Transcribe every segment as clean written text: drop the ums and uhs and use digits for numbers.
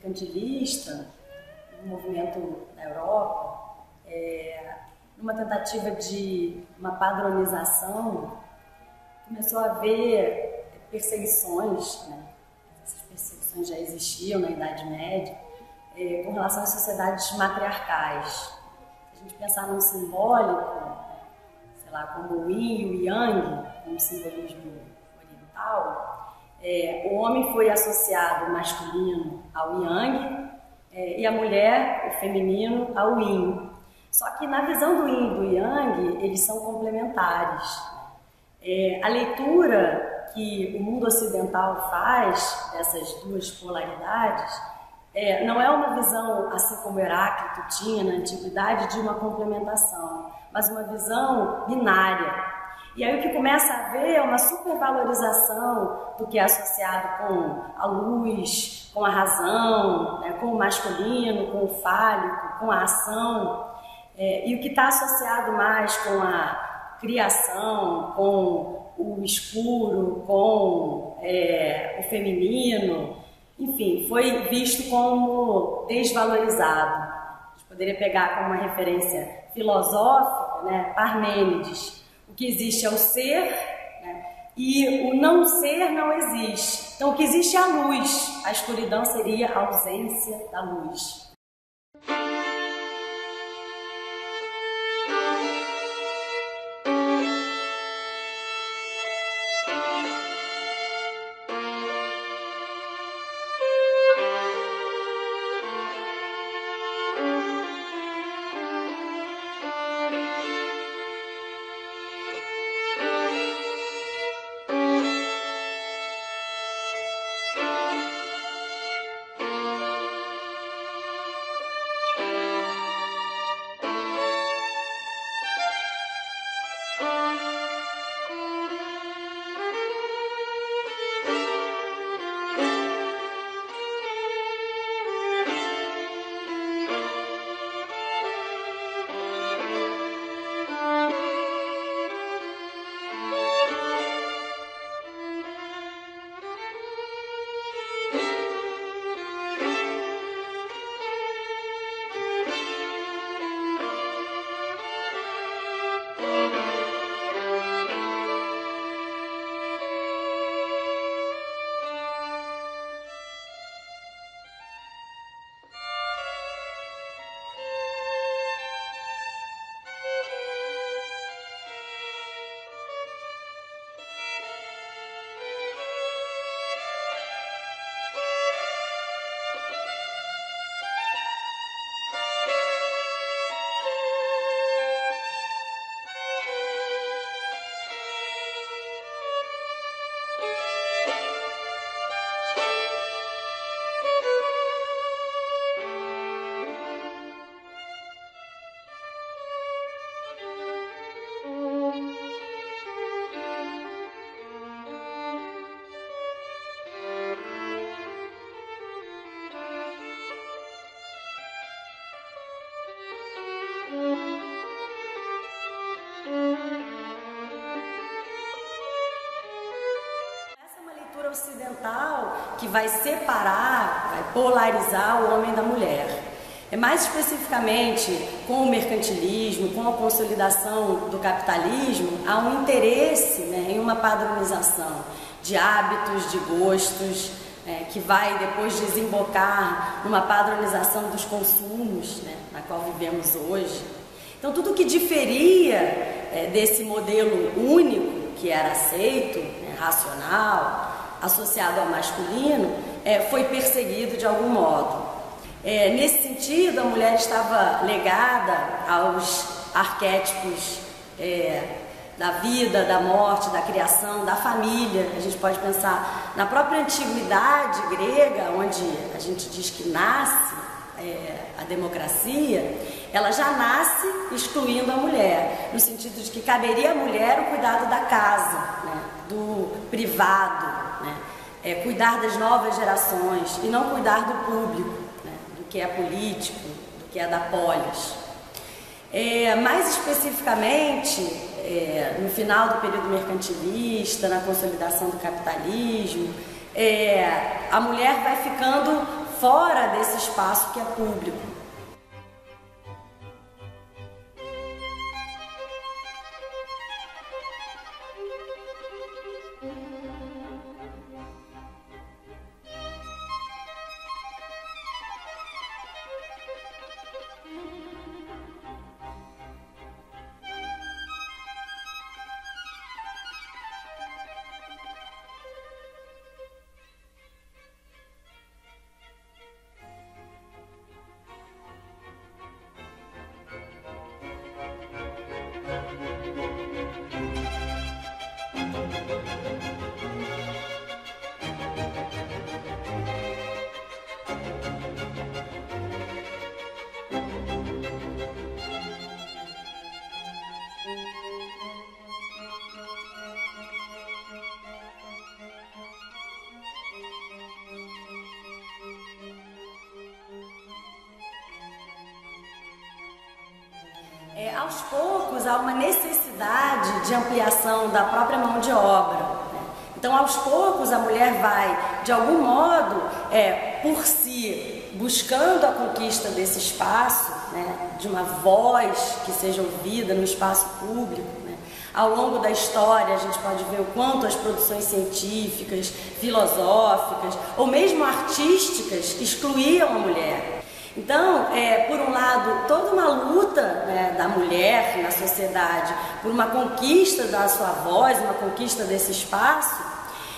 mercantilista, um movimento na Europa, numa tentativa de uma padronização, começou a haver perseguições, né? Essas perseguições já existiam na Idade Média, com relação às sociedades matriarcais. Se a gente pensar num simbólico, sei lá, como o Yin e o Yang, como simbolismo oriental, o homem foi associado, o masculino, ao Yang, e a mulher, o feminino, ao Yin. Só que na visão do Yin e do Yang, eles são complementares. A leitura que o mundo ocidental faz dessas duas polaridades não é uma visão, assim como Heráclito tinha na antiguidade, de uma complementação, mas uma visão binária. E aí o que começa a haver é uma supervalorização do que é associado com a luz, com a razão, né, com o masculino, com o fálico, com a ação, e o que está associado mais com a criação, com o escuro, com o feminino, enfim, foi visto como desvalorizado. A gente poderia pegar como uma referência filosófica, né, Parmênides. O que existe é o ser, né, e o não ser não existe. Então, o que existe é a luz. A escuridão seria a ausência da luz. Ocidental que vai separar, vai polarizar o homem da mulher. Mais especificamente, com o mercantilismo, com a consolidação do capitalismo, há um interesse, né, em uma padronização de hábitos, de gostos, que vai depois desembocar numa padronização dos consumos, né, na qual vivemos hoje. Então, tudo que diferia desse modelo único que era aceito, né, racional, associado ao masculino, foi perseguido de algum modo. Nesse sentido, a mulher estava legada aos arquétipos da vida, da morte, da criação, da família. A gente pode pensar na própria antiguidade grega, onde a gente diz que nasce a democracia, ela já nasce excluindo a mulher, no sentido de que caberia à mulher o cuidado da casa, né, do privado, né, cuidar das novas gerações e não cuidar do público, né, do que é político, do que é da polis. Mais especificamente, no final do período mercantilista, na consolidação do capitalismo, a mulher vai ficando fora desse espaço que é público. Aos poucos, há uma necessidade de ampliação da própria mão de obra. Então, aos poucos, a mulher vai, de algum modo, por si, buscando a conquista desse espaço, de uma voz que seja ouvida no espaço público. Ao longo da história, a gente pode ver o quanto as produções científicas, filosóficas ou mesmo artísticas excluíam a mulher. Então, por um lado, toda uma luta da mulher na sociedade por uma conquista da sua voz, uma conquista desse espaço,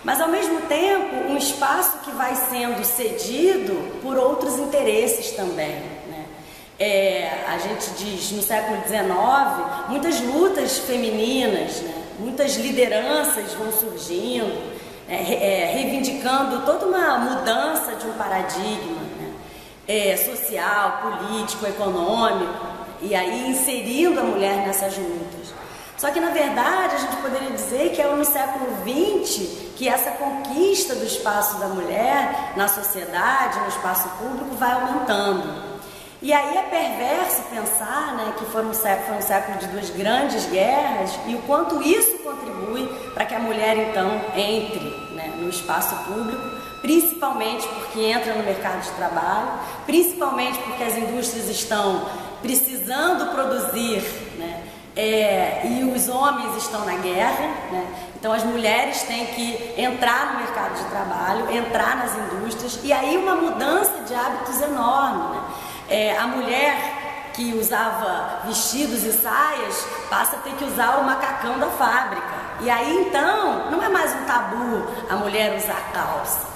mas ao mesmo tempo um espaço que vai sendo cedido por outros interesses também. A gente diz, no século XIX, muitas lutas femininas, muitas lideranças vão surgindo, reivindicando toda uma mudança de um paradigma social, político, econômico, e aí inserindo a mulher nessas lutas. Só que, na verdade, a gente poderia dizer que é no século XX que essa conquista do espaço da mulher na sociedade, no espaço público, vai aumentando. E aí é perverso pensar que foi um século de duas grandes guerras e o quanto isso contribui para que a mulher, então, entre no espaço público, principalmente porque entra no mercado de trabalho, principalmente porque as indústrias estão precisando produzir, e os homens estão na guerra, então as mulheres têm que entrar no mercado de trabalho, entrar nas indústrias, e aí uma mudança de hábitos enorme. A mulher que usava vestidos e saias passa a ter que usar o macacão da fábrica. E aí então não é mais um tabu a mulher usar calça,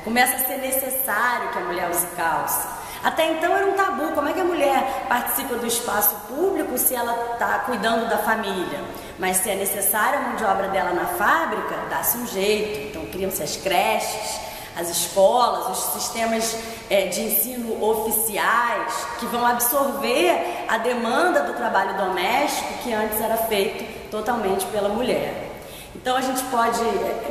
começa a ser necessário que a mulher use calça. Até então era um tabu, como é que a mulher participa do espaço público se ela está cuidando da família? Mas se é necessária a mão de obra dela na fábrica, dá-se um jeito. Então criam-se as creches, as escolas, os sistemas de ensino oficiais que vão absorver a demanda do trabalho doméstico que antes era feito totalmente pela mulher. Então a gente pode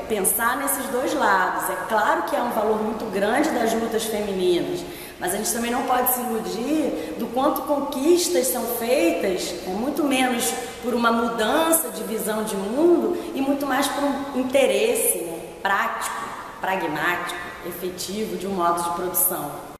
pensar nesses dois lados. É claro que há um valor muito grande das lutas femininas, mas a gente também não pode se iludir do quanto conquistas são feitas, muito menos por uma mudança de visão de mundo e muito mais por um interesse prático, pragmático, efetivo de um modo de produção.